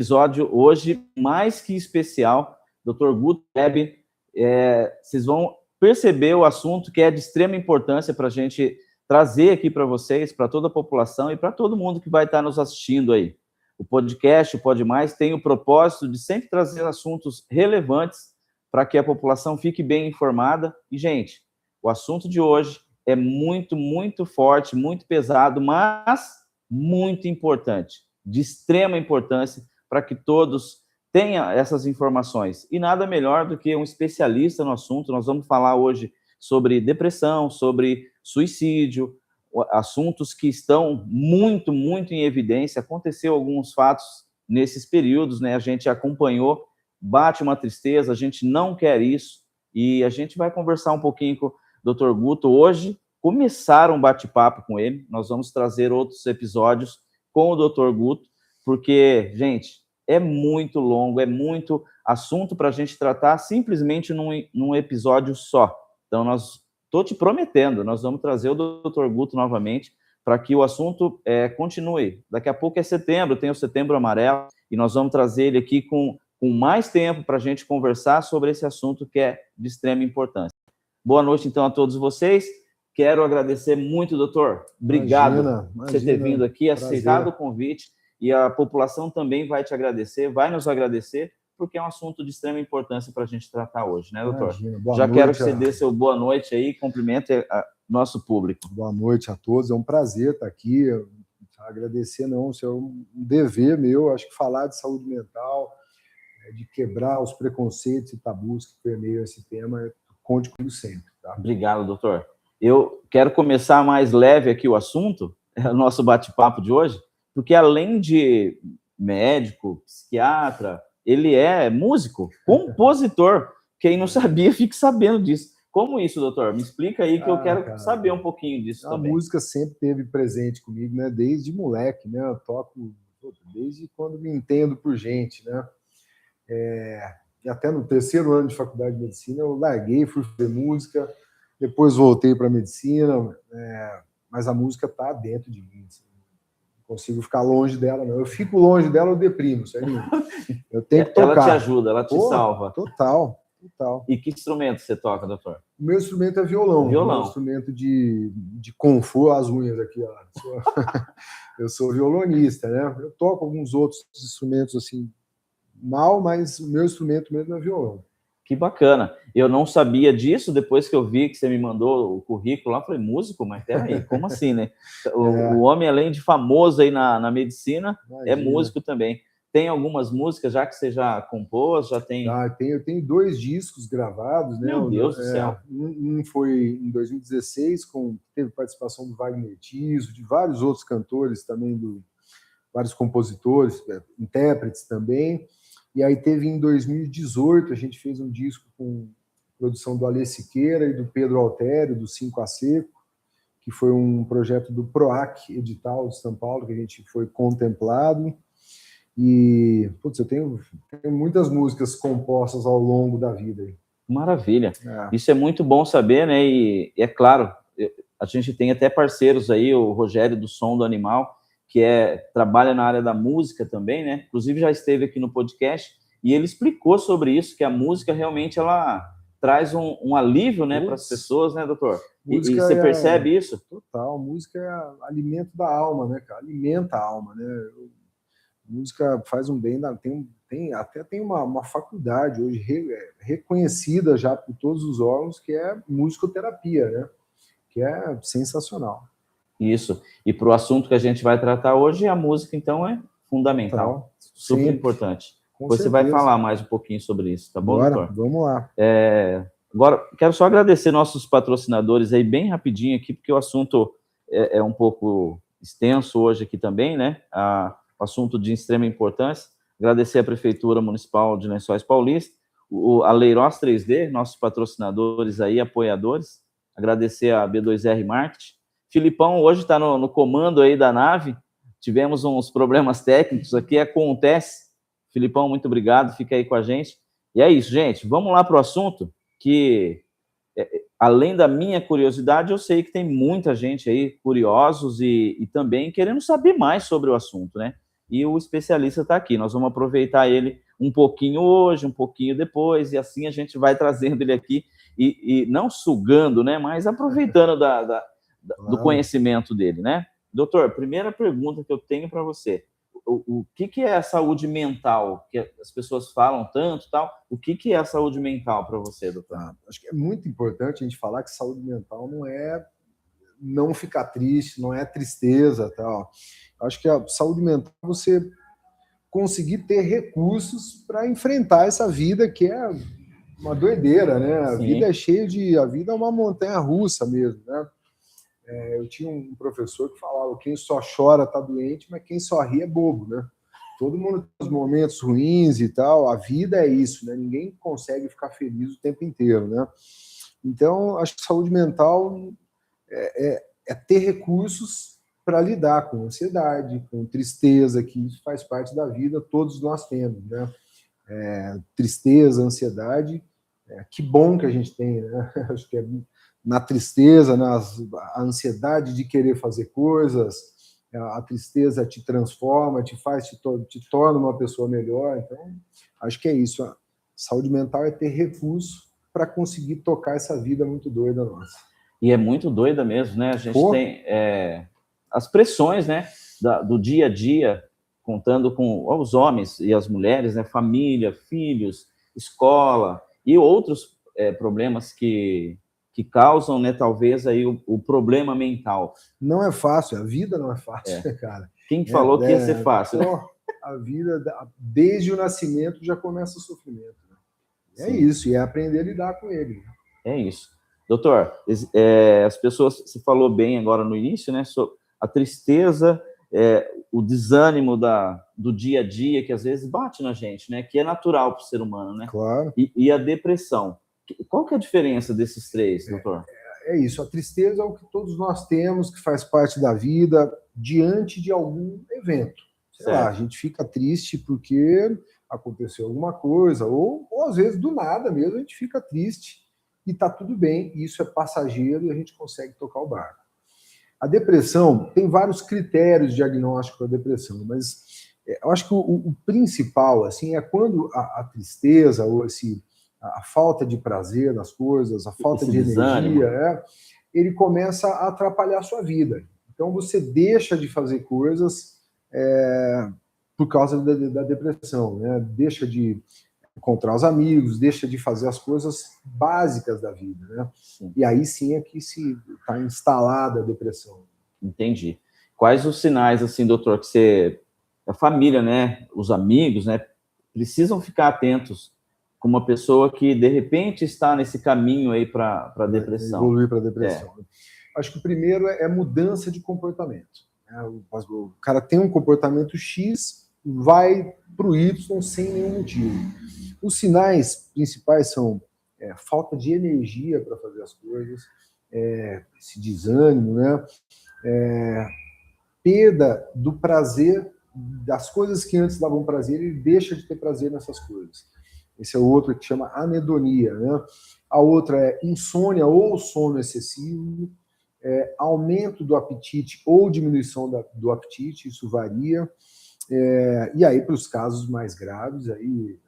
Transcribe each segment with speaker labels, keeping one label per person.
Speaker 1: episódio hoje mais que especial. Dr. Guto Web, vocês vão perceber o assunto que é de extrema importância para a gente trazer aqui para vocês, para toda a população e para todo mundo que vai estar nos assistindo aí. O podcast, o Pode Mais, tem o propósito de sempre trazer assuntos relevantes para que a população fique bem informada. E, gente, o assunto de hoje é muito, muito forte, muito pesado, mas muito importante, de extrema importância para que todos tenham essas informações. E nada melhor do que um especialista no assunto. Nós vamos falar hoje sobre depressão, sobre suicídio, assuntos que estão muito, muito em evidência. Aconteceu alguns fatos nesses períodos, né? A gente acompanhou, bate uma tristeza, a gente não quer isso, e a gente vai conversar um pouquinho com o Dr. Guto hoje, começar um bate-papo com ele. Nós vamos trazer outros episódios com o Dr. Guto, porque, gente, é muito longo, é muito assunto para a gente tratar simplesmente num episódio só. Então, estou te prometendo, nós vamos trazer o Dr. Guto novamente para que o assunto continue. Daqui a pouco é setembro, tem o Setembro Amarelo, e nós vamos trazer ele aqui com mais tempo para a gente conversar sobre esse assunto que é de extrema importância. Boa noite, então, a todos vocês. Quero agradecer muito, doutor. Obrigado por você ter vindo aqui, aceitado o convite, e a população também vai te agradecer, vai nos agradecer, porque é um assunto de extrema importância para a gente tratar hoje, né, doutor? Já quero que você dê seu boa noite aí, cumprimente nosso público.
Speaker 2: Boa noite a todos, é um prazer estar aqui. Agradecer não, isso é um dever meu, acho que falar de saúde mental, de quebrar os preconceitos e tabus que permeiam esse tema, conte comigo sempre. Tá?
Speaker 1: Obrigado, doutor. Eu quero começar mais leve aqui o assunto, o nosso bate-papo de hoje, porque além de médico, psiquiatra, ele é músico, compositor. Quem não sabia, fique sabendo disso. Como isso, doutor? Me explica aí que eu quero saber um pouquinho disso também.
Speaker 2: A música sempre esteve presente comigo, né? Desde moleque, né? Eu toco desde quando me entendo por gente, né? E até no terceiro ano de faculdade de medicina eu larguei, fui fazer música, depois voltei para a medicina, mas a música está dentro de mim. Assim. Não consigo ficar longe dela, não. Eu fico longe dela, eu deprimo, sério. Eu tenho que tocar.
Speaker 1: Ela te ajuda, ela te salva.
Speaker 2: Total.
Speaker 1: E que instrumento você toca, doutor?
Speaker 2: O meu instrumento é violão.
Speaker 1: Violão.
Speaker 2: Um instrumento de conforto, as unhas aqui, ó. Eu sou violonista, né? Eu toco alguns outros instrumentos, assim, mas o meu instrumento mesmo é violão.
Speaker 1: Que bacana. Eu não sabia disso, depois que eu vi que você me mandou o currículo lá, eu falei, músico? Mas peraí, como assim, né? O homem, além de famoso aí na medicina, é músico também. Tem algumas músicas já que você já compôs, já tem...
Speaker 2: Eu tenho 2 discos gravados, né?
Speaker 1: Meu Deus do céu.
Speaker 2: Um foi em 2016, teve participação do Wagner Tiso, de vários outros cantores também, vários compositores, intérpretes também. E aí teve em 2018, a gente fez um disco com produção do Alê Siqueira e do Pedro Altério, do 5 a Seco, que foi um projeto do PROAC Edital de São Paulo, que a gente foi contemplado. E, eu tenho muitas músicas compostas ao longo da vida.
Speaker 1: Maravilha. Isso é muito bom saber, né? E é claro, a gente tem até parceiros aí, o Rogério do Som do Animal, que trabalha na área da música também, né? Inclusive já esteve aqui no podcast e ele explicou sobre isso, que a música realmente ela traz um alívio, né, para as pessoas, né, doutor? E você percebe isso?
Speaker 2: Total, música é alimento da alma, né, cara? Alimenta a alma, né? Música faz um bem, tem uma faculdade hoje reconhecida já por todos os órgãos, que é musicoterapia, né? Que é sensacional.
Speaker 1: Isso. E para o assunto que a gente vai tratar hoje, a música, então, é fundamental. Super importante. Você vai falar mais um pouquinho sobre isso, tá bom, doutor?
Speaker 2: Vamos lá.
Speaker 1: Agora, quero só agradecer nossos patrocinadores aí, bem rapidinho aqui, porque o assunto é um pouco extenso hoje aqui também, né? O assunto de extrema importância. Agradecer a Prefeitura Municipal de Lençóis Paulista, a Leiroz 3D, nossos patrocinadores aí, apoiadores. Agradecer a B2R Marketing. Filipão hoje está no comando aí da nave. Tivemos uns problemas técnicos aqui, acontece. Filipão, muito obrigado, fica aí com a gente. E é isso, gente. Vamos lá para o assunto, que além da minha curiosidade, eu sei que tem muita gente aí curiosos e também querendo saber mais sobre o assunto, né? e o especialista está aqui. Nós vamos aproveitar ele um pouquinho hoje, um pouquinho depois, e assim a gente vai trazendo ele aqui, e não sugando, né, mas aproveitando do conhecimento dele, né? Doutor, primeira pergunta que eu tenho para você, o que é a saúde mental? Que as pessoas falam tanto, tal. O que é a saúde mental para você, doutor?
Speaker 2: Acho que é muito importante a gente falar que saúde mental não é não ficar triste, não é tristeza, tal. Acho que a saúde mental é você conseguir ter recursos para enfrentar essa vida que é uma doideira, né? A vida é cheia de... A vida é uma montanha-russa mesmo, né? Eu tinha um professor que falava: quem só chora está doente, mas quem só ri é bobo, né? Todo mundo tem os momentos ruins e tal, a vida é isso, né? Ninguém consegue ficar feliz o tempo inteiro, né? Então, acho que saúde mental é ter recursos para lidar com ansiedade, com tristeza, que isso faz parte da vida, todos nós temos, né? Tristeza, ansiedade, que bom que a gente tem, né? Acho que na tristeza, a ansiedade de querer fazer coisas, a tristeza te transforma, te torna uma pessoa melhor. Então, acho que é isso. A saúde mental é ter recurso para conseguir tocar essa vida muito doida nossa.
Speaker 1: E é muito doida mesmo, né? A gente tem as pressões, né, do dia a dia, contando com os homens e as mulheres, né? Família, filhos, escola e outros problemas que causam, né, talvez aí o problema mental.
Speaker 2: Não é fácil, a vida não é fácil, cara.
Speaker 1: Quem falou que ia ser fácil?
Speaker 2: Né? A vida, desde o nascimento, já começa o sofrimento. Né? É isso, e é aprender a lidar com ele. Né?
Speaker 1: É isso. Doutor, as pessoas, você falou bem agora no início, né, sobre a tristeza, o desânimo do dia a dia, que às vezes bate na gente, né, que é natural para o ser humano, né?
Speaker 2: Claro.
Speaker 1: E a depressão. Qual que é a diferença desses três, doutor?
Speaker 2: É isso, a tristeza é o que todos nós temos, que faz parte da vida, diante de algum evento. Sei lá, a gente fica triste porque aconteceu alguma coisa, ou às vezes do nada mesmo a gente fica triste e tá tudo bem, isso é passageiro e a gente consegue tocar o barco. A depressão tem vários critérios de diagnóstico para a depressão, mas eu acho que o principal assim, é quando a tristeza ou a falta de prazer nas coisas, a falta de energia, ele começa a atrapalhar a sua vida. Então você deixa de fazer coisas por causa da depressão, né? Deixa de encontrar os amigos, deixa de fazer as coisas básicas da vida, né? E aí sim é que está instalada a depressão.
Speaker 1: Entendi. Quais os sinais, assim, doutor, que a família, né, os amigos, né, precisam ficar atentos com uma pessoa que, de repente, está nesse caminho aí para a depressão?
Speaker 2: Evoluir para a depressão. Acho que o primeiro é mudança de comportamento. O cara tem um comportamento X, vai para o Y sem nenhum motivo. Os sinais principais são falta de energia para fazer as coisas, esse desânimo, né? Perda do prazer, das coisas que antes davam prazer, ele deixa de ter prazer nessas coisas. Esse é o outro que chama anedonia, né? A outra é insônia ou sono excessivo, aumento do apetite ou diminuição do apetite, isso varia. E aí, para os casos mais graves, aí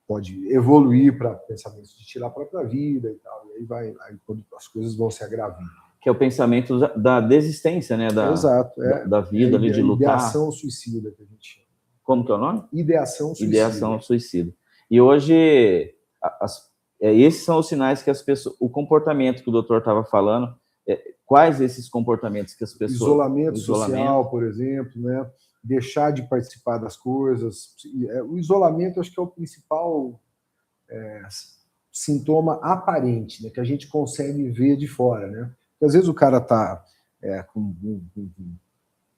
Speaker 2: pode evoluir para pensamentos de tirar a própria vida e tal. E aí quando as coisas vão se agravando.
Speaker 1: Que é o pensamento da desistência, né?
Speaker 2: Exato.
Speaker 1: Da vida, ali, de lutar.
Speaker 2: Ideação suicida, que a gente chama.
Speaker 1: Como que é o nome?
Speaker 2: Ideação suicida.
Speaker 1: Ideação suicida. E hoje, esses são os sinais que as pessoas... O comportamento que o doutor estava falando, quais esses comportamentos que as pessoas...
Speaker 2: Isolamento social, por exemplo, né? Deixar de participar das coisas. O isolamento, acho que é o principal sintoma aparente, né? Que a gente consegue ver de fora, né? Porque às vezes o cara está com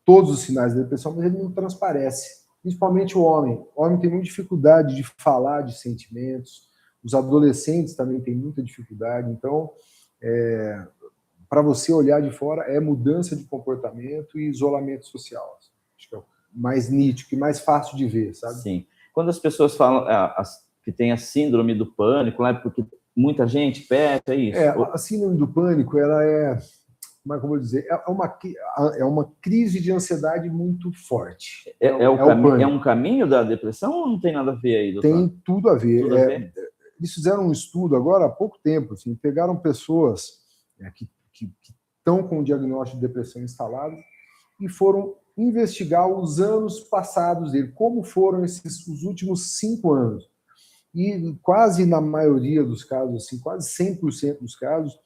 Speaker 2: todos os sinais da depressão, mas ele não transparece. Principalmente o homem. O homem tem muita dificuldade de falar de sentimentos. Os adolescentes também têm muita dificuldade. Então, para você olhar de fora, é mudança de comportamento e isolamento social. Acho que é o mais nítido, que é mais fácil de ver, sabe?
Speaker 1: Sim. Quando as pessoas falam que tem a síndrome do pânico, porque muita gente pede, é isso?
Speaker 2: A síndrome do pânico, ela como é que eu vou dizer? É uma crise de ansiedade muito forte.
Speaker 1: É um caminho da depressão ou não tem nada a ver aí, doutor?
Speaker 2: Tem tudo a ver.
Speaker 1: Tudo a ver?
Speaker 2: Eles fizeram um estudo agora há pouco tempo, assim, pegaram pessoas que estão com o diagnóstico de depressão instalado e foram investigar os anos passados dele, como foram os últimos 5 anos. E quase na maioria dos casos, assim, quase 100% dos casos,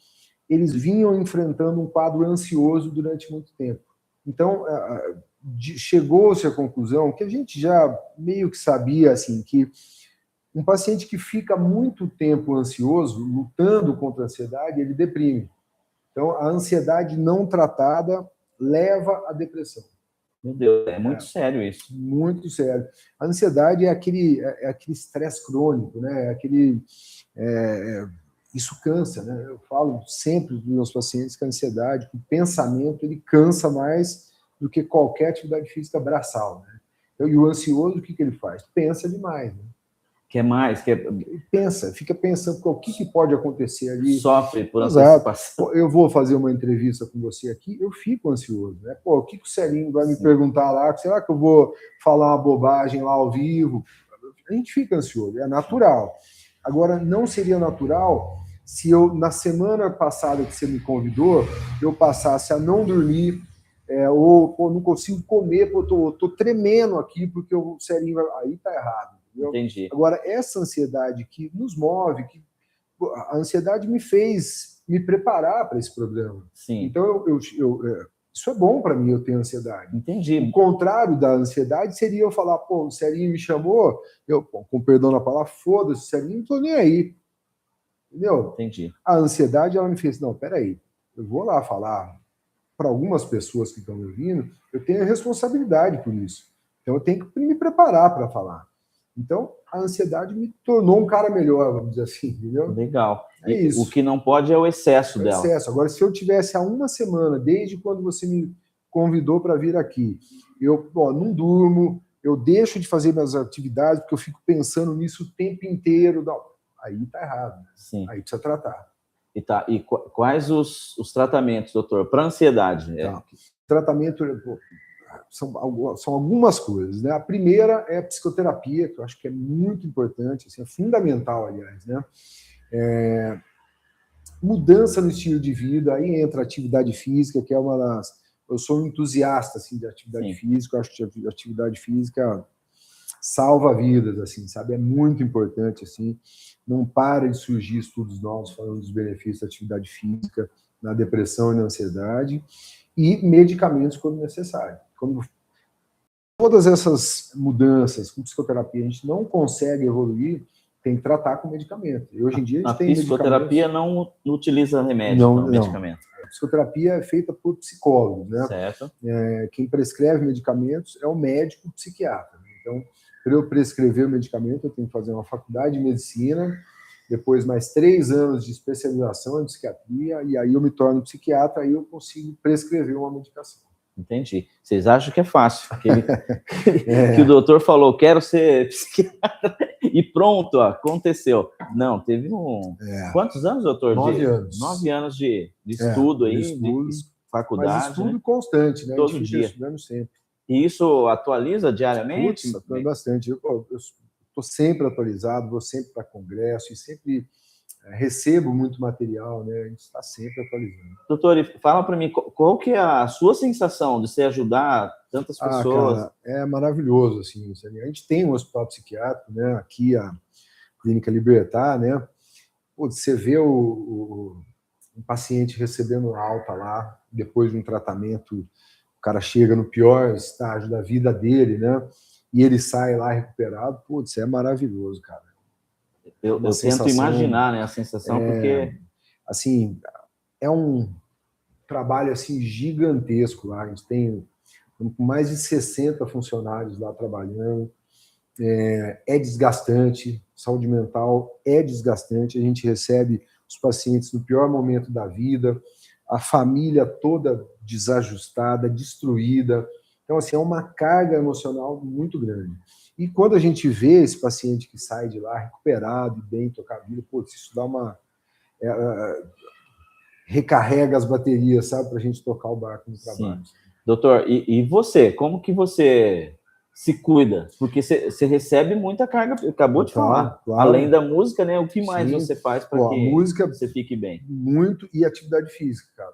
Speaker 2: eles vinham enfrentando um quadro ansioso durante muito tempo. Então, chegou-se à conclusão que a gente já meio que sabia, assim, que um paciente que fica muito tempo ansioso, lutando contra a ansiedade, ele deprime. Então, a ansiedade não tratada leva à depressão.
Speaker 1: Meu Deus, é muito sério isso.
Speaker 2: Muito sério. A ansiedade é aquele estresse crônico, né? Isso cansa, né? Eu falo sempre dos meus pacientes que a ansiedade, o pensamento, ele cansa mais do que qualquer atividade física braçal, né? E o ansioso, o que ele faz? Pensa demais, né?
Speaker 1: Quer mais?
Speaker 2: Fica pensando o que pode acontecer ali.
Speaker 1: Sofre por antecipação.
Speaker 2: Eu vou fazer uma entrevista com você aqui, eu fico ansioso, né? O que o Celinho vai me perguntar lá? Será que eu vou falar uma bobagem lá ao vivo? A gente fica ansioso, é natural. Agora, não seria natural se eu, na semana passada que você me convidou, eu passasse a não dormir, ou não consigo comer, porque eu tô tremendo aqui, porque o Celinho vai... Aí tá errado.
Speaker 1: Entendi.
Speaker 2: Agora, essa ansiedade que nos move, a ansiedade me fez me preparar para esse programa.
Speaker 1: Sim.
Speaker 2: Então, isso é bom para mim, eu ter ansiedade.
Speaker 1: Entendi.
Speaker 2: O contrário da ansiedade seria eu falar, o Celinho me chamou, com perdão na palavra, foda-se, o Celinho, não tô nem aí. Entendeu?
Speaker 1: Entendi.
Speaker 2: A ansiedade, ela me fez, não, peraí, eu vou lá falar para algumas pessoas que estão me ouvindo, eu tenho a responsabilidade por isso. Então, eu tenho que me preparar para falar. Então, a ansiedade me tornou um cara melhor, vamos dizer assim, entendeu?
Speaker 1: Legal.
Speaker 2: Isso.
Speaker 1: O que não pode é o excesso dela.
Speaker 2: Excesso. Agora, se eu tivesse há uma semana, desde quando você me convidou para vir aqui, eu não durmo, eu deixo de fazer minhas atividades, porque eu fico pensando nisso o tempo inteiro. Não, aí tá errado.
Speaker 1: Sim.
Speaker 2: Aí precisa tratar.
Speaker 1: E quais os tratamentos, doutor, para ansiedade?
Speaker 2: Tratamento... São algumas coisas, né? A primeira é a psicoterapia, que eu acho que é muito importante, assim, é fundamental, aliás, né? Mudança no estilo de vida, aí entra a atividade física, que é uma das... Eu sou um entusiasta, assim, de atividade física, eu acho que a atividade física salva vidas, assim, sabe? É muito importante, assim. Não para de surgir estudos novos falando dos benefícios da atividade física na depressão e na ansiedade, e medicamentos quando necessário. Quando todas essas mudanças com psicoterapia a gente não consegue evoluir, tem que tratar com medicamento. E hoje em dia a gente tem
Speaker 1: psicoterapia não utiliza remédio, não, medicamento.
Speaker 2: A psicoterapia é feita por psicólogos, né?
Speaker 1: Certo.
Speaker 2: Quem prescreve medicamentos é o médico psiquiatra. Então, para eu prescrever o medicamento, eu tenho que fazer uma faculdade de medicina, depois mais 3 anos de especialização em psiquiatria, e aí eu me torno psiquiatra, aí eu consigo prescrever uma medicação.
Speaker 1: Entendi. Vocês acham que é fácil? Que o doutor falou, quero ser psiquiatra, e pronto, aconteceu. Não, teve Quantos anos, doutor?
Speaker 2: 9 anos.
Speaker 1: 9 anos de estudo aí, de faculdade.
Speaker 2: Mas estudo, né? Constante, né?
Speaker 1: Todo dia.
Speaker 2: Estudando sempre.
Speaker 1: E isso atualiza diariamente?
Speaker 2: Bastante. Eu estou sempre atualizado, vou sempre para congresso e sempre recebo muito material, né? A gente está sempre atualizando.
Speaker 1: Doutor, fala para mim, qual que é a sua sensação de você ajudar tantas pessoas?
Speaker 2: Cara, é maravilhoso, assim. A gente tem um hospital psiquiátrico, né? Aqui, a Clínica Libertar, né? Você vê um paciente recebendo alta lá, depois de um tratamento, o cara chega no pior estágio da vida dele, né? E ele sai lá recuperado. Putz, é maravilhoso, cara.
Speaker 1: Eu tento imaginar, né, a sensação, porque...
Speaker 2: Assim, é um trabalho assim, gigantesco lá. A gente tem mais de 60 funcionários lá trabalhando. É desgastante, saúde mental é desgastante. A gente recebe os pacientes no pior momento da vida, a família toda desajustada, destruída. Então, assim, é uma carga emocional muito grande. E quando a gente vê esse paciente que sai de lá recuperado, bem, tocar a vida, pô, isso dá uma... recarrega as baterias, sabe, para a gente tocar o barco no trabalho.
Speaker 1: Sim. Doutor, e você? Como que você se cuida? Porque você recebe muita carga, acabou de falar.
Speaker 2: Claro.
Speaker 1: Além da música, né? O que mais você faz para que
Speaker 2: a música,
Speaker 1: você fique bem?
Speaker 2: Muito, e atividade física, cara.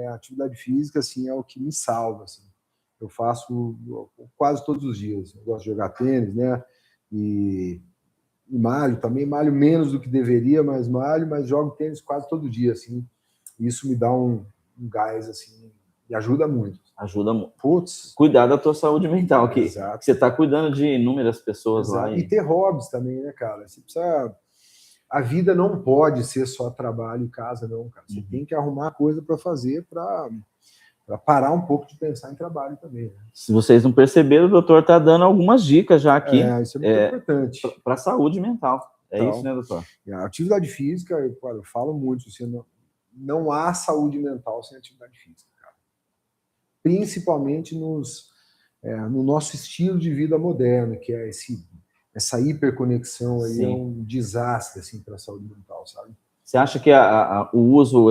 Speaker 2: A atividade física, assim, é o que me salva, assim. Eu faço quase todos os dias. Eu gosto de jogar tênis, né? E malho também, malho menos do que deveria, mas jogo tênis quase todo dia, assim. Isso me dá um gás, assim, e ajuda muito.
Speaker 1: Ajuda muito.
Speaker 2: Putz.
Speaker 1: Cuidar da tua saúde mental, que você está cuidando de inúmeras pessoas.
Speaker 2: Exato.
Speaker 1: Lá.
Speaker 2: E ter hobbies também, né, cara? Você precisa... A vida não pode ser só trabalho e casa, não, cara. Você tem que arrumar coisa para fazer para parar um pouco de pensar em trabalho também. Né?
Speaker 1: Se vocês não perceberam, o doutor está dando algumas dicas já aqui.
Speaker 2: Isso é muito importante.
Speaker 1: Para a saúde mental. Então, isso, né, doutor?
Speaker 2: A atividade física, eu falo muito, assim, não há saúde mental sem atividade física, cara. Principalmente no nosso estilo de vida moderno, que é essa hiperconexão aí, é um desastre assim, para a saúde mental, sabe?
Speaker 1: Você acha que o uso,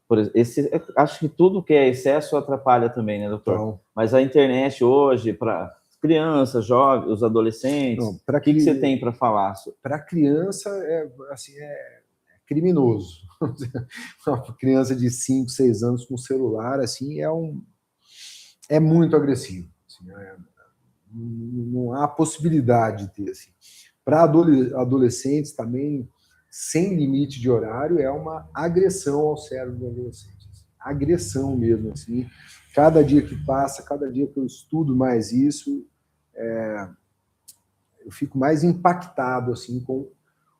Speaker 1: por exemplo, acho que tudo que é excesso atrapalha também, né, doutor? Então, mas a internet hoje, para crianças, jovens, os adolescentes, o que você tem para falar?
Speaker 2: Para criança, é criminoso. Uma criança de 5, 6 anos com celular, assim, é muito agressivo. Assim, não há possibilidade de ter, assim. Para adolescentes também, sem limite de horário, é uma agressão ao cérebro do adolescente. Assim. Agressão mesmo, assim. Cada dia que passa, cada dia que eu estudo mais isso, eu fico mais impactado, assim, com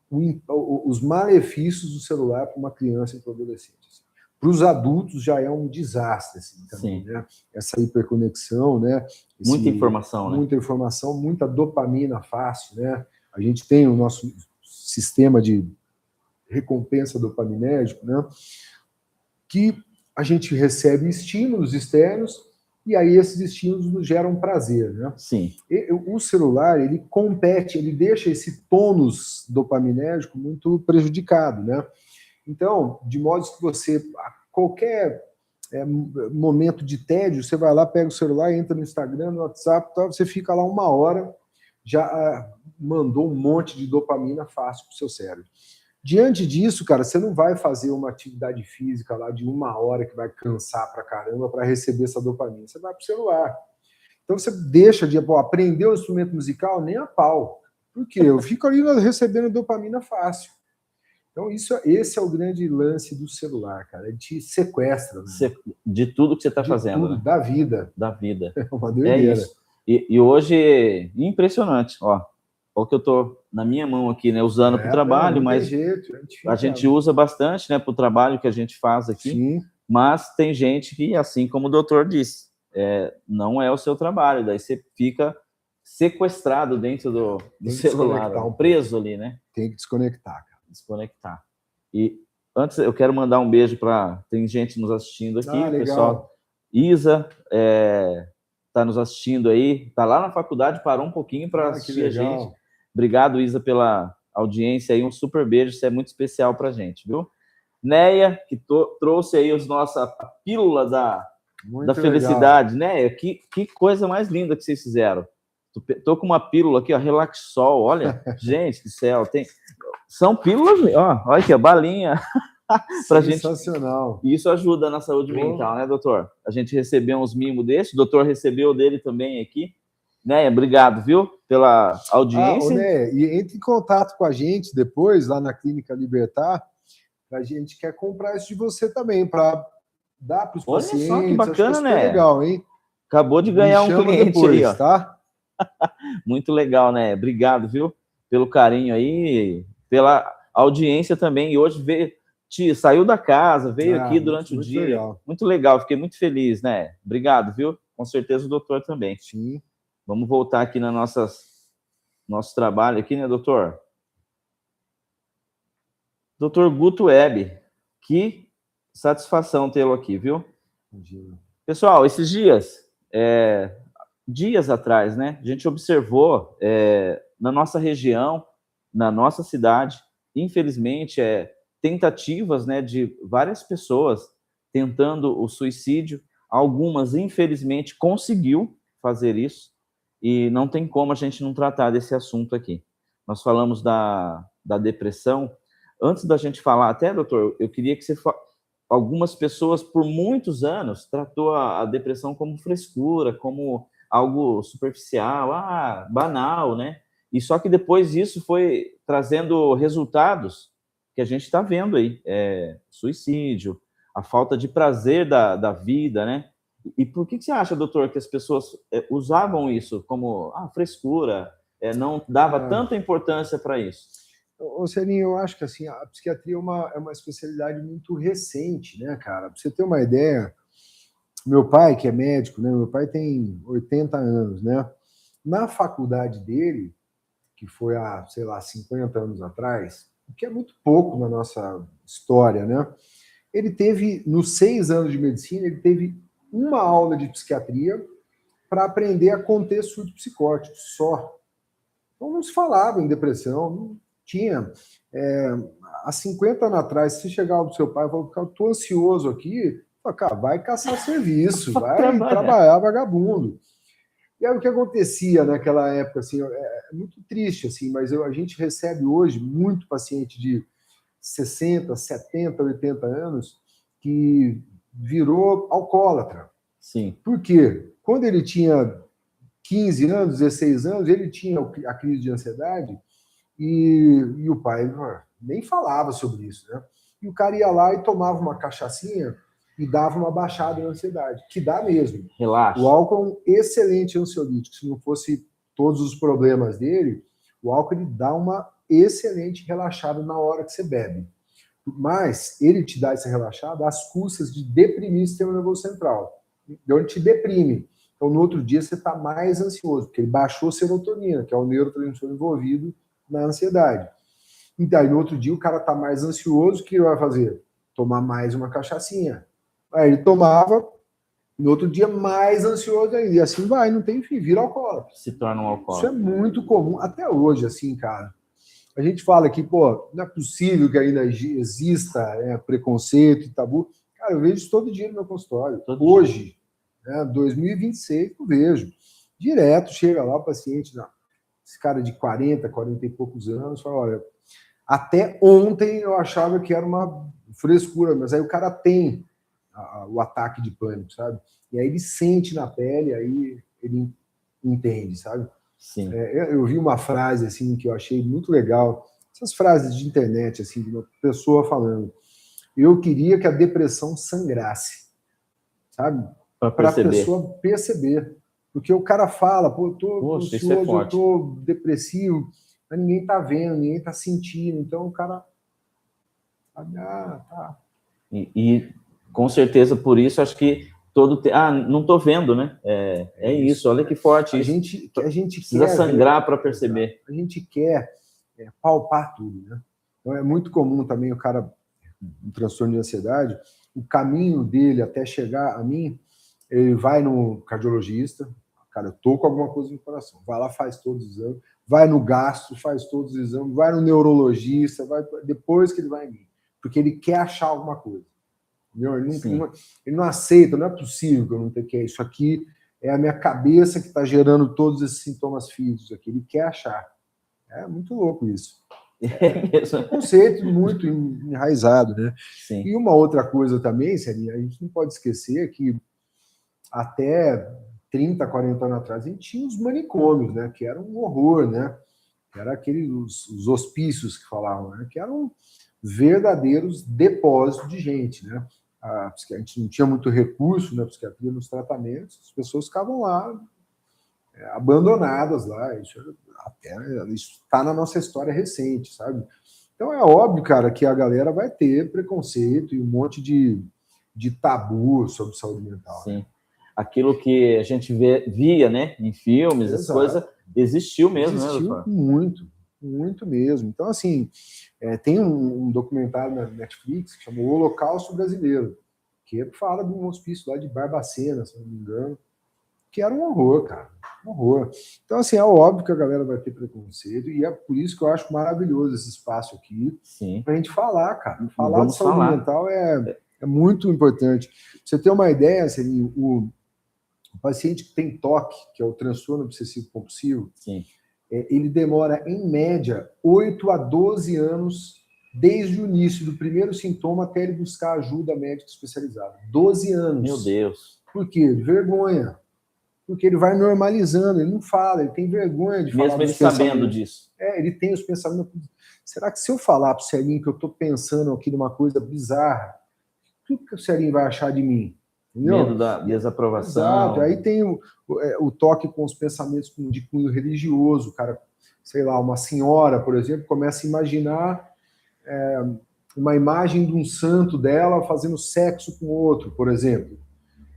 Speaker 2: os malefícios do celular para uma criança e para o adolescente. Assim. Para os adultos já é um desastre, assim, também, né? Essa hiperconexão, né?
Speaker 1: Muita informação, né?
Speaker 2: Muita informação, muita dopamina fácil, né? A gente tem o nosso sistema de recompensa dopaminérgico, né? Que a gente recebe estímulos externos e aí esses estímulos nos geram prazer, né?
Speaker 1: Sim.
Speaker 2: O celular, ele compete, ele deixa esse tônus dopaminérgico muito prejudicado, né? Então, de modo que você, a qualquer momento de tédio, você vai lá, pega o celular, entra no Instagram, no WhatsApp, você fica lá 1 hora, já mandou um monte de dopamina fácil para o seu cérebro. Diante disso, cara, você não vai fazer uma atividade física lá de 1 hora que vai cansar pra caramba para receber essa dopamina. Você vai pro celular. Então você deixa de aprender um instrumento musical nem a pau. Por quê? Eu fico ali recebendo dopamina fácil. Então esse é o grande lance do celular, cara. Ele te sequestra. Né?
Speaker 1: De tudo que você está fazendo.
Speaker 2: Tudo,
Speaker 1: né?
Speaker 2: Da vida.
Speaker 1: Da vida.
Speaker 2: É uma doideira.
Speaker 1: É isso. E hoje, impressionante, ó. Olha o que eu tô na minha mão aqui, né? Usando para o trabalho, mas a gente usa bastante, né? Para o trabalho que a gente faz aqui.
Speaker 2: Sim.
Speaker 1: Mas tem gente que, assim como o doutor disse, não é o seu trabalho. Daí você fica sequestrado dentro do celular, preso ali, né?
Speaker 2: Tem que desconectar, cara.
Speaker 1: Desconectar. E antes eu quero mandar um beijo para... Tem gente nos assistindo aqui,
Speaker 2: legal.
Speaker 1: Pessoal. Isa... está nos assistindo aí, está lá na faculdade, parou um pouquinho para assistir a gente. Obrigado, Isa, pela audiência aí, um super beijo, isso é muito especial para a gente, viu? Neia, que trouxe aí a pílula da felicidade, Neia, que coisa mais linda que vocês fizeram. Tô com uma pílula aqui, ó, Relaxol, olha, gente do céu, são pílulas, ó, olha aqui, a balinha.
Speaker 2: Sensacional.
Speaker 1: Isso ajuda na saúde mental, né, doutor? A gente recebeu uns mimos desses, o doutor recebeu dele também aqui. Né? Obrigado, viu, pela audiência.
Speaker 2: Né? E entre em contato com a gente depois, lá na Clínica Libertar, a gente quer comprar isso de você também, para dar para os pacientes.
Speaker 1: Olha só que bacana, né?
Speaker 2: Legal, hein?
Speaker 1: Acabou de ganhar um cliente depois, aí, ó.
Speaker 2: Tá?
Speaker 1: Muito legal, né? Obrigado, viu, pelo carinho aí, pela audiência também. E hoje saiu da casa, veio aqui durante o dia.
Speaker 2: Legal.
Speaker 1: Muito legal, fiquei muito feliz, né? Obrigado, viu? Com certeza o doutor também.
Speaker 2: Sim.
Speaker 1: Vamos voltar aqui na nosso trabalho aqui, né, doutor? Doutor Guto Web, que satisfação tê-lo aqui, viu? Pessoal, esses dias atrás, né, a gente observou na nossa região, na nossa cidade, infelizmente, tentativas, né, de várias pessoas tentando o suicídio. Algumas, infelizmente, conseguiu fazer isso, e não tem como a gente não tratar desse assunto aqui. Nós falamos da depressão. Antes da gente falar, até, doutor, eu queria que você... Algumas pessoas, por muitos anos, tratou a depressão como frescura, como algo superficial, banal, né? E só que depois isso foi trazendo resultados que a gente está vendo aí. Suicídio, a falta de prazer da vida, né? E por que você acha, doutor, que as pessoas usavam isso como frescura, não dava tanta importância para isso?
Speaker 2: Ô, Celinho, eu acho que assim, a psiquiatria é uma especialidade muito recente, né, cara? Para você ter uma ideia, meu pai, que é médico, né? Meu pai tem 80 anos, né? Na faculdade dele, que foi há, sei lá, 50 anos atrás, o que é muito pouco na nossa história, né? Ele teve, nos 6 anos de medicina, ele teve uma aula de psiquiatria para aprender a conter surto psicótico, só. Então não se falava em depressão, não tinha. Há 50 anos atrás, se chegava do seu pai e falava, eu estou ansioso aqui, cara, vai caçar serviço, vai trabalhar vagabundo. E aí o que acontecia naquela época, assim, é muito triste, assim, mas a gente recebe hoje muito paciente de 60, 70, 80 anos que virou alcoólatra.
Speaker 1: Sim.
Speaker 2: Por quê? Quando ele tinha 15 anos, 16 anos, ele tinha a crise de ansiedade e o pai nem falava sobre isso, né? E o cara ia lá e tomava uma cachaçinha e dava uma baixada na ansiedade, que dá mesmo.
Speaker 1: Relaxa.
Speaker 2: O álcool é um excelente ansiolítico. Se não fosse todos os problemas dele, o álcool ele dá uma excelente relaxada na hora que você bebe. Mas ele te dá essa relaxada às custas de deprimir o sistema nervoso central. Então ele te deprime. Então no outro dia você está mais ansioso, porque ele baixou serotonina, que é o neurotransmissor envolvido na ansiedade. E daí no outro dia o cara está mais ansioso, o que ele vai fazer? Tomar mais uma cachaçinha. Aí ele tomava, no outro dia mais ansioso ainda. E assim vai, não tem fim, vira alcoólatra.
Speaker 1: Se torna um alcoólatra.
Speaker 2: Isso é muito comum, até hoje, assim, cara. A gente fala que, pô, não é possível que ainda exista preconceito e tabu. Cara, eu vejo isso todo dia no meu consultório. Hoje, 2026, eu vejo. Direto chega lá o paciente, esse cara de 40 e poucos anos, fala, olha, até ontem eu achava que era uma frescura, mas aí o cara tem o ataque de pânico, sabe? E aí ele sente na pele, aí ele entende, sabe?
Speaker 1: Sim.
Speaker 2: Eu vi uma frase assim que eu achei muito legal, essas frases de internet, assim, de uma pessoa falando, eu queria que a depressão sangrasse, sabe? Para a pessoa perceber. Porque o cara fala, pô, eu tô ansioso, eu tô depressivo, mas ninguém tá vendo, ninguém tá sentindo, então o cara... tá.
Speaker 1: E com certeza por isso, acho que não tô vendo, né? É isso, olha que forte isso.
Speaker 2: A gente
Speaker 1: precisa sangrar para perceber.
Speaker 2: A gente quer palpar tudo, né? Então é muito comum também o cara, um transtorno de ansiedade, o caminho dele até chegar a mim, ele vai no cardiologista, cara, eu tô com alguma coisa no coração, vai lá, faz todos os exames, vai no gastro, faz todos os exames, vai no neurologista, depois que ele vai em mim, porque ele quer achar alguma coisa. Ele não aceita, não é possível que eu não tenha que isso aqui é a minha cabeça que está gerando todos esses sintomas físicos aqui. Ele quer achar. É muito louco isso. É um conceito muito enraizado, né?
Speaker 1: Sim.
Speaker 2: E uma outra coisa também, Celinha, a gente não pode esquecer que até 30, 40 anos atrás a gente tinha os manicômios, né? Que era um horror, né? Que era os hospícios que falavam, né? Que eram verdadeiros depósitos de gente, né? A gente não tinha muito recurso na psiquiatria, nos tratamentos, as pessoas ficavam lá abandonadas lá. Isso está na nossa história recente, sabe? Então é óbvio, cara, que a galera vai ter preconceito e um monte de tabu sobre saúde mental.
Speaker 1: Sim. Né? Aquilo que a gente via, né, em filmes, as coisas, existiu mesmo,
Speaker 2: existiu,
Speaker 1: né?
Speaker 2: Muito mesmo. Então, assim, tem um documentário na Netflix que chama O Holocausto Brasileiro, que fala de um hospício lá de Barbacena, se não me engano, que era um horror, cara. Um horror. Então, assim, é óbvio que a galera vai ter preconceito, e é por isso que eu acho maravilhoso esse espaço aqui, pra gente falar, cara. Falar de saúde mental É muito importante. Pra você ter uma ideia, Celinho, o paciente que tem TOC, que é o transtorno obsessivo compulsivo,
Speaker 1: Sim.
Speaker 2: Ele demora, em média, 8 a 12 anos desde o início do primeiro sintoma até ele buscar ajuda médica especializada. 12 anos.
Speaker 1: Meu Deus.
Speaker 2: Por quê? Vergonha. Porque ele vai normalizando, ele não fala, ele tem vergonha de falar.
Speaker 1: Mesmo ele sabendo disso.
Speaker 2: Ele tem os pensamentos. Será que se eu falar para o Celinho que eu estou pensando aqui numa coisa bizarra, o que o Celinho vai achar de mim? Entendeu?
Speaker 1: Medo da desaprovação.
Speaker 2: Exato. Aí tem o toque com os pensamentos de cunho religioso. O cara, sei lá, uma senhora, por exemplo, começa a imaginar uma imagem de um santo dela fazendo sexo com outro, por exemplo.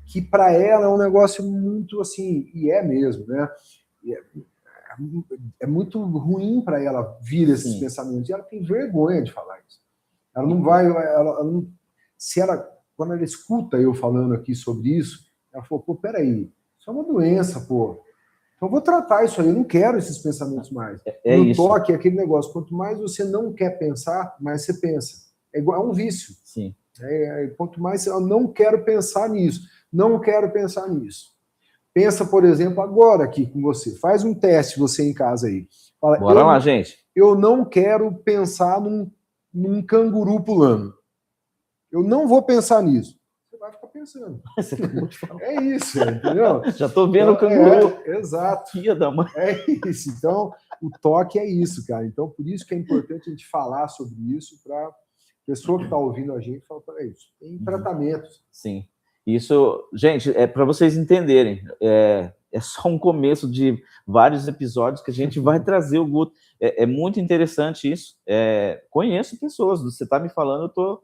Speaker 2: Que para ela é um negócio muito assim, e é mesmo, né? É muito ruim para ela vir esses
Speaker 1: Sim.
Speaker 2: pensamentos. E ela tem vergonha de falar isso. Ela não vai. Quando ela escuta eu falando aqui sobre isso, ela falou: pô, peraí, isso é uma doença, pô. Então eu vou tratar isso aí, eu não quero esses pensamentos mais. No toque é aquele negócio: quanto mais você não quer pensar, mais você pensa. É um vício.
Speaker 1: Sim.
Speaker 2: Quanto mais eu não quero pensar nisso, não quero pensar nisso. Pensa, por exemplo, agora aqui com você. Faz um teste você em casa aí. Fala,
Speaker 1: bora lá, gente.
Speaker 2: Eu não quero pensar num canguru pulando. Eu não vou pensar nisso. Você vai ficar pensando. É isso, entendeu?
Speaker 1: Já estou vendo o canguru.
Speaker 2: Exato.
Speaker 1: Filha da mãe.
Speaker 2: É isso. Então, o toque é isso, cara. Então, por isso que é importante a gente falar sobre isso para a pessoa que está ouvindo a gente falar: para isso. Tem tratamentos.
Speaker 1: Sim. Isso, gente, é para vocês entenderem. É só um começo de vários episódios que a gente vai trazer o Guto. É muito interessante isso. Conheço pessoas, você está me falando, eu estou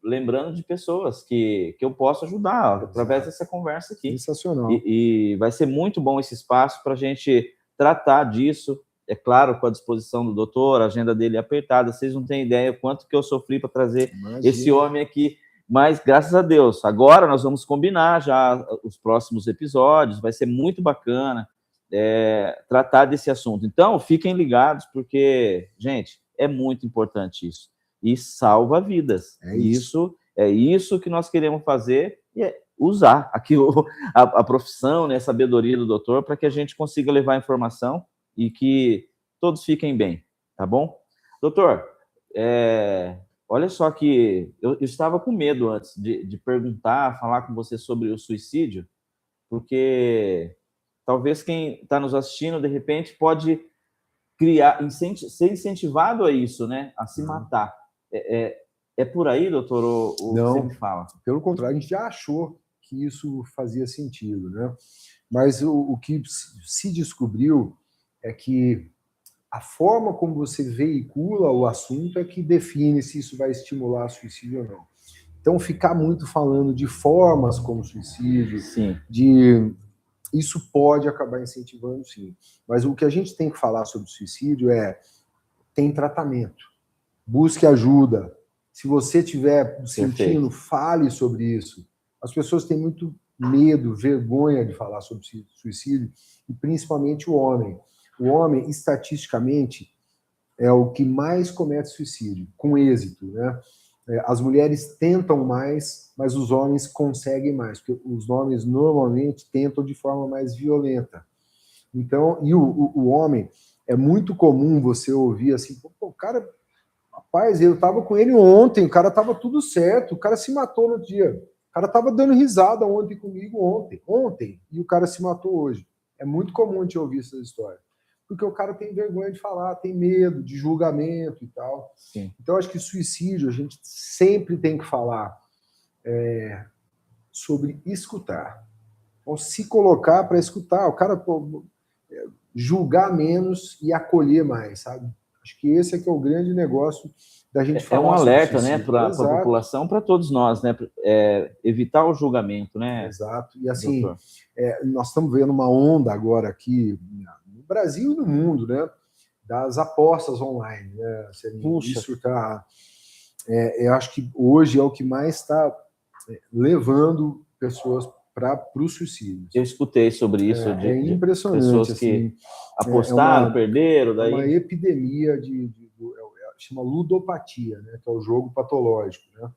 Speaker 1: lembrando de pessoas que eu posso ajudar através dessa conversa aqui.
Speaker 2: Sensacional.
Speaker 1: E vai ser muito bom esse espaço para a gente tratar disso. É claro, com a disposição do doutor, a agenda dele é apertada. Vocês não têm ideia quanto que eu sofri para trazer esse homem aqui. Mas, graças a Deus, agora nós vamos combinar já os próximos episódios. Vai ser muito bacana tratar desse assunto. Então, fiquem ligados, porque, gente, é muito importante isso. E salva vidas. É isso que nós queremos fazer, e usar aqui a profissão, né, a sabedoria do doutor, para que a gente consiga levar informação e que todos fiquem bem, tá bom? Doutor, olha só que eu estava com medo antes de perguntar, falar com você sobre o suicídio, porque talvez quem está nos assistindo, de repente, pode ser incentivado a isso, né? A se matar. É por aí, doutor, ou
Speaker 2: não,
Speaker 1: você me fala?
Speaker 2: Pelo contrário, a gente já achou que isso fazia sentido, né? Mas o que se descobriu é que a forma como você veicula o assunto é que define se isso vai estimular suicídio ou não. Então, ficar muito falando de formas como suicídio,
Speaker 1: sim,
Speaker 2: isso pode acabar incentivando, sim. Mas o que a gente tem que falar sobre suicídio tem tratamento. Busque ajuda. Se você estiver sentindo, fale sobre isso. As pessoas têm muito medo, vergonha de falar sobre suicídio, e principalmente o homem. O homem, estatisticamente, é o que mais comete suicídio, com êxito, né? As mulheres tentam mais, mas os homens conseguem mais, porque os homens normalmente tentam de forma mais violenta. Então, e o homem, é muito comum você ouvir assim: pô, o cara, rapaz, eu tava com ele ontem, o cara tava tudo certo, o cara se matou no dia. O cara tava dando risada ontem comigo, ontem, e o cara se matou hoje. É muito comum a gente ouvir essas histórias. Porque o cara tem vergonha de falar, tem medo de julgamento e tal.
Speaker 1: Sim.
Speaker 2: Então, acho que suicídio a gente sempre tem que falar sobre escutar. Então, se colocar para escutar, o cara julgar menos e acolher mais, sabe? Acho que esse que é o grande negócio da gente falar.
Speaker 1: É um alerta, né, para a população, para todos nós, né? Evitar o julgamento, né?
Speaker 2: Exato. E assim, nós estamos vendo uma onda agora aqui no Brasil e no mundo, né? Das apostas online, né? Isso tá. Eu acho que hoje é o que mais está levando pessoas para o suicídio.
Speaker 1: Eu escutei sobre isso.
Speaker 2: É impressionante.
Speaker 1: De pessoas que apostaram, perderam. Daí...
Speaker 2: uma epidemia chama ludopatia, né? Que é o jogo patológico, né?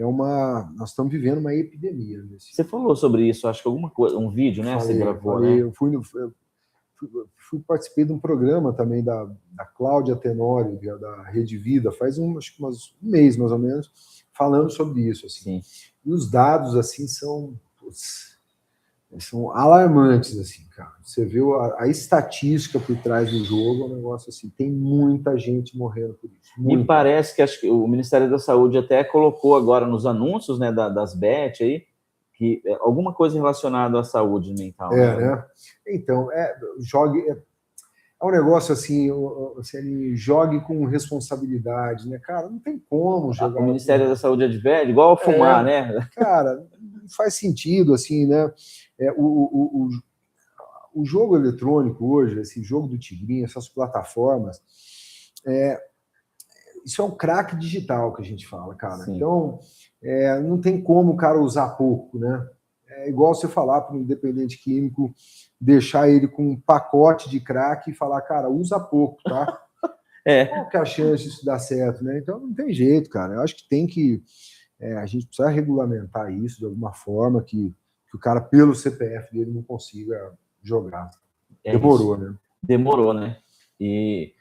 Speaker 2: nós estamos vivendo uma epidemia.
Speaker 1: Você falou sobre isso, acho que alguma coisa, um vídeo, né? Você gravou, né?
Speaker 2: Eu participei de um programa também da Cláudia Tenório, da Rede Vida, faz acho que um mês, mais ou menos, falando sobre isso. Assim. E os dados, assim, são alarmantes, assim, cara. Você vê a estatística por trás do jogo, é um negócio assim, tem muita gente morrendo por isso.
Speaker 1: Me parece que, acho que o Ministério da Saúde até colocou agora nos anúncios, né, das Bet aí, que alguma coisa relacionada à saúde mental.
Speaker 2: Né? Então, é um negócio assim, jogue com responsabilidade, né? Cara, não tem como jogar.
Speaker 1: O Ministério da Saúde adverte, igual fumar, né?
Speaker 2: Cara, não faz sentido, assim, né? O jogo eletrônico hoje, esse jogo do Tigrinho, essas plataformas, isso é um crack digital que a gente fala, cara. Sim. Então, não tem como o cara usar pouco, né? É igual você falar para um independente químico, deixar ele com um pacote de crack e falar, cara, usa pouco, tá? Qual que é a chance disso dar certo, né? Então, não tem jeito, cara. Eu acho que tem que... a gente precisa regulamentar isso de alguma forma que o cara, pelo CPF dele, não consiga jogar. Demorou, né?
Speaker 1: Demorou, né? E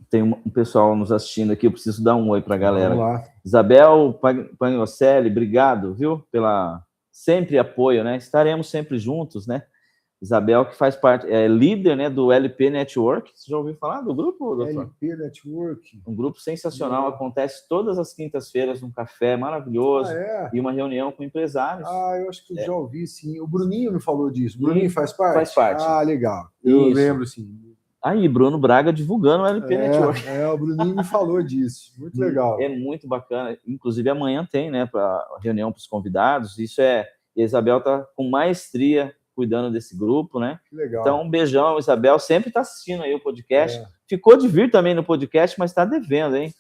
Speaker 1: tem um pessoal nos assistindo aqui, eu preciso dar um oi para a galera.
Speaker 2: Vamos lá.
Speaker 1: Isabel Pagnocelli, obrigado, viu? Pela sempre apoio, né? Estaremos sempre juntos, né? Isabel, que faz parte, é líder, né, do LP Network. Você já ouviu falar do grupo, doutor?
Speaker 2: LP Network.
Speaker 1: Um grupo sensacional, acontece todas as quintas-feiras num café maravilhoso e uma reunião com empresários.
Speaker 2: Eu acho que eu já ouvi, sim. O Bruninho me falou disso. O Bruninho faz parte?
Speaker 1: Faz parte.
Speaker 2: Legal. Eu lembro, sim.
Speaker 1: Aí, Bruno Braga divulgando o LP Network.
Speaker 2: O Bruninho me falou disso. Muito legal.
Speaker 1: É muito bacana. Inclusive, amanhã tem, né, para reunião para os convidados. Isso a Isabel está com maestria cuidando desse grupo, né?
Speaker 2: Que legal.
Speaker 1: Então, um beijão, Isabel. Sempre está assistindo aí o podcast. Ficou de vir também no podcast, mas está devendo, hein?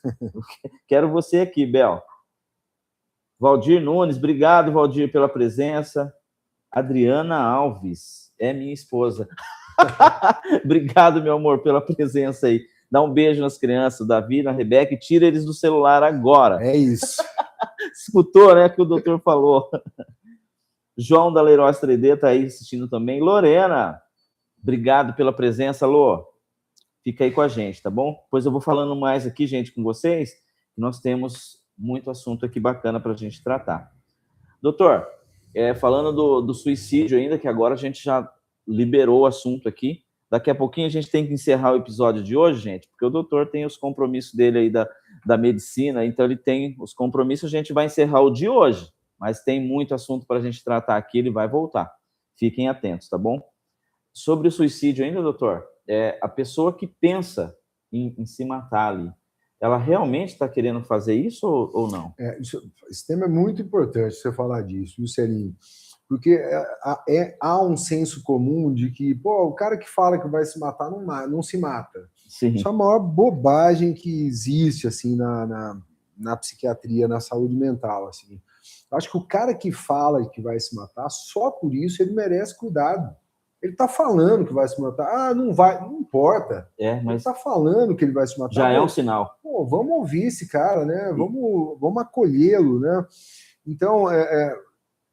Speaker 1: Quero você aqui, Bel. Valdir Nunes, obrigado, Valdir, pela presença. Adriana Alves, é minha esposa. Obrigado, meu amor, pela presença aí. Dá um beijo nas crianças, Davi, na Rebeca, e tira eles do celular agora.
Speaker 2: É isso.
Speaker 1: Escutou, né, que o doutor falou. João da Leiroz 3D está aí assistindo também. Lorena, obrigado pela presença, Lô. Fica aí com a gente, tá bom? Depois eu vou falando mais aqui, gente, com vocês. Nós temos muito assunto aqui bacana para a gente tratar. Doutor, falando do suicídio ainda, que agora a gente já liberou o assunto aqui. Daqui a pouquinho a gente tem que encerrar o episódio de hoje, gente, porque o doutor tem os compromissos dele aí da medicina, então ele tem os compromissos, a gente vai encerrar o de hoje, mas tem muito assunto para a gente tratar aqui, ele vai voltar. Fiquem atentos, tá bom? Sobre o suicídio ainda, doutor, a pessoa que pensa em se matar ali, ela realmente está querendo fazer isso ou não?
Speaker 2: Esse tema é muito importante você falar disso, viu, Celinho? Porque há um senso comum de que, o cara que fala que vai se matar não se mata.
Speaker 1: Sim.
Speaker 2: Isso é a maior bobagem que existe assim, na psiquiatria, na saúde mental. Assim. Eu acho que o cara que fala que vai se matar, só por isso ele merece cuidado. Ele está falando que vai se matar. Não vai, não importa.
Speaker 1: Mas
Speaker 2: ele está falando que ele vai se matar.
Speaker 1: Já é um sinal.
Speaker 2: Vamos ouvir esse cara, né? Vamos acolhê-lo, né? Então,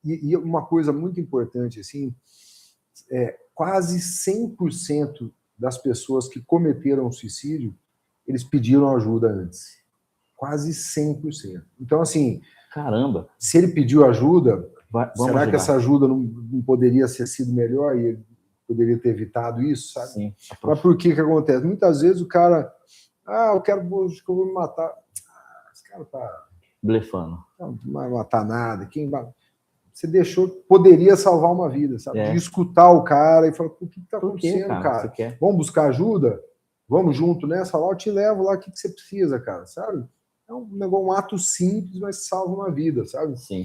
Speaker 2: e uma coisa muito importante, assim, quase 100% das pessoas que cometeram suicídio, eles pediram ajuda antes. Quase 100%. Então, assim...
Speaker 1: Caramba!
Speaker 2: Se ele pediu ajuda, será
Speaker 1: ajudar.
Speaker 2: Que essa ajuda não poderia ter sido melhor e ele poderia ter evitado isso, sabe?
Speaker 1: Sim.
Speaker 2: Mas por que acontece? Muitas vezes o cara... acho que eu vou me matar. Esse cara tá...
Speaker 1: blefando.
Speaker 2: Não vai matar nada. Quem vai... Você poderia salvar uma vida, sabe? De escutar o cara e falar, o que está acontecendo, cara? Vamos buscar ajuda? Vamos junto nessa lá, eu te levo lá, o que você precisa, cara, sabe? É um ato simples, mas salva uma vida, sabe?
Speaker 1: Sim.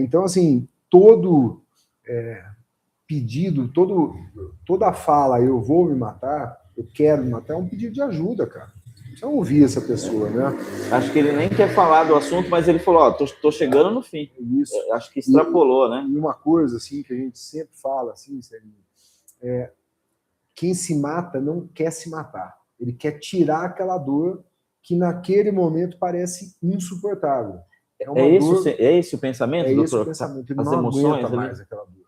Speaker 2: Então, assim, todo pedido, toda fala, eu vou me matar, eu quero me matar, é um pedido de ajuda, cara. Você não ouvir essa pessoa, né?
Speaker 1: Acho que ele nem quer falar do assunto, mas ele falou, tô chegando no fim.
Speaker 2: Isso.
Speaker 1: Acho que extrapolou, né?
Speaker 2: E uma coisa, assim, que a gente sempre fala, assim, quem se mata não quer se matar. Ele quer tirar aquela dor que naquele momento parece insuportável.
Speaker 1: É esse o pensamento, doutor?
Speaker 2: Esse o pensamento. Ele
Speaker 1: As
Speaker 2: não
Speaker 1: emoções
Speaker 2: aguenta mais aquela dor.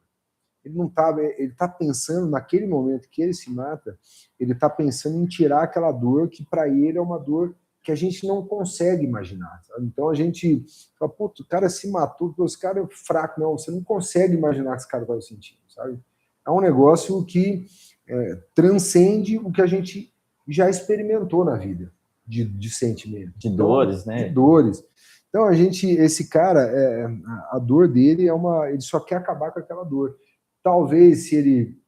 Speaker 2: Ele tá pensando, naquele momento que ele se mata, ele tá pensando em tirar aquela dor que para ele é uma dor que a gente não consegue imaginar. Sabe? Então a gente fala, puto, o cara se matou, esse cara é fraco, não, você não consegue imaginar que esse cara estava sentindo, sabe? É um negócio que transcende o que a gente já experimentou na vida, de sentimento.
Speaker 1: De dores, né?
Speaker 2: De dores. Então esse cara, a dor dele ele só quer acabar com aquela dor. Talvez se ele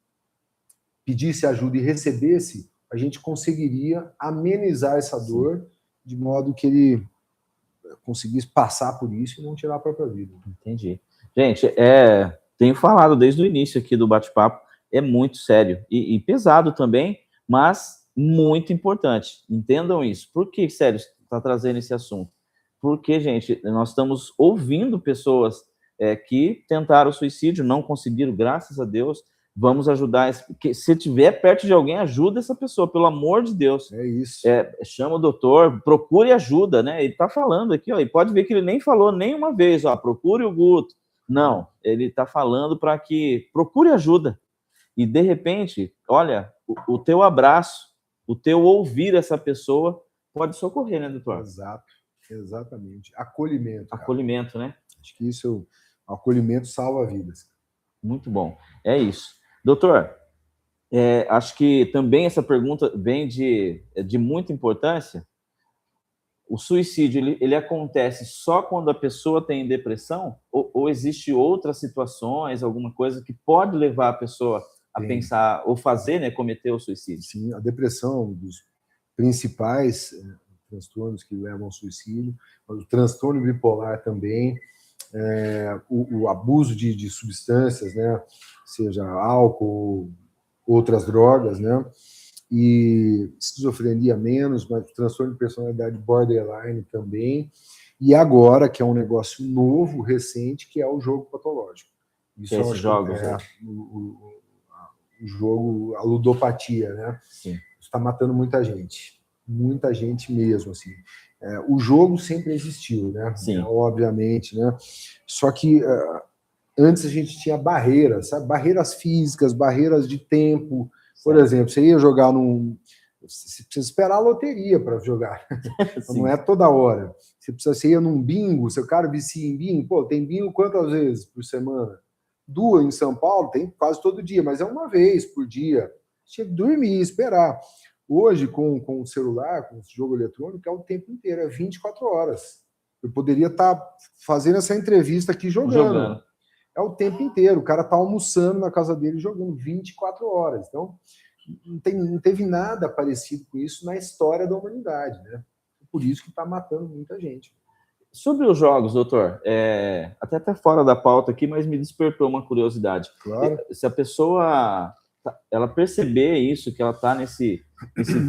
Speaker 2: pedisse ajuda e recebesse, a gente conseguiria amenizar essa dor de modo que ele conseguisse passar por isso e não tirar a própria vida.
Speaker 1: Entendi. Gente, tenho falado desde o início aqui do bate-papo, é muito sério e pesado também, mas muito importante. Entendam isso. Por que, sério, está trazendo esse assunto? Porque, gente, nós estamos ouvindo pessoas que tentaram suicídio, não conseguiram, graças a Deus. Vamos ajudar. Se tiver perto de alguém, ajuda essa pessoa, pelo amor de Deus.
Speaker 2: É isso.
Speaker 1: Chama o doutor, procure ajuda, né? Ele está falando aqui, ó, e pode ver que ele nem falou nenhuma vez, ó, procure o Guto. Não, ele está falando para que procure ajuda. E, de repente, olha, o teu abraço, o teu ouvir essa pessoa pode socorrer, né, doutor?
Speaker 2: Exato, exatamente. Acolhimento. Cara.
Speaker 1: Acolhimento, né?
Speaker 2: Acho que acolhimento salva vidas.
Speaker 1: Muito bom. É isso. Doutor, acho que também essa pergunta vem de muita importância. O suicídio, ele acontece só quando a pessoa tem depressão? Ou existe outras situações, alguma coisa que pode levar a pessoa a pensar ou fazer, né, cometer o suicídio?
Speaker 2: Sim, a depressão é um dos principais transtornos que levam ao suicídio. O transtorno bipolar também. O abuso de substâncias, né, seja álcool, outras drogas, né, e esquizofrenia menos, mas transtorno de personalidade borderline também, e agora, que é um negócio novo, recente, que é o jogo patológico.
Speaker 1: Isso é esses jogos,
Speaker 2: o jogo, a ludopatia, né,
Speaker 1: sim,
Speaker 2: está matando muita gente mesmo, assim. O jogo sempre existiu, né?
Speaker 1: Sim.
Speaker 2: Obviamente, né? Só que antes a gente tinha barreiras, sabe? Barreiras físicas, barreiras de tempo. Por exemplo, você ia jogar você precisa esperar a loteria para jogar. Não é toda hora. Você ia num bingo, seu cara vicia em bingo. Pô, tem bingo quantas vezes por semana? 2 em São Paulo, tem quase todo dia, mas é uma vez por dia. Tinha que dormir, esperar. Hoje, com o celular, com o jogo eletrônico, é o tempo inteiro, é 24 horas. Eu poderia estar fazendo essa entrevista aqui jogando. É o tempo inteiro. O cara está almoçando na casa dele jogando 24 horas. Então, não teve nada parecido com isso na história da humanidade, né? Por isso que está matando muita gente.
Speaker 1: Sobre os jogos, doutor, até fora da pauta aqui, mas me despertou uma curiosidade.
Speaker 2: Claro.
Speaker 1: Se a pessoa ela perceber isso, que ela está nesse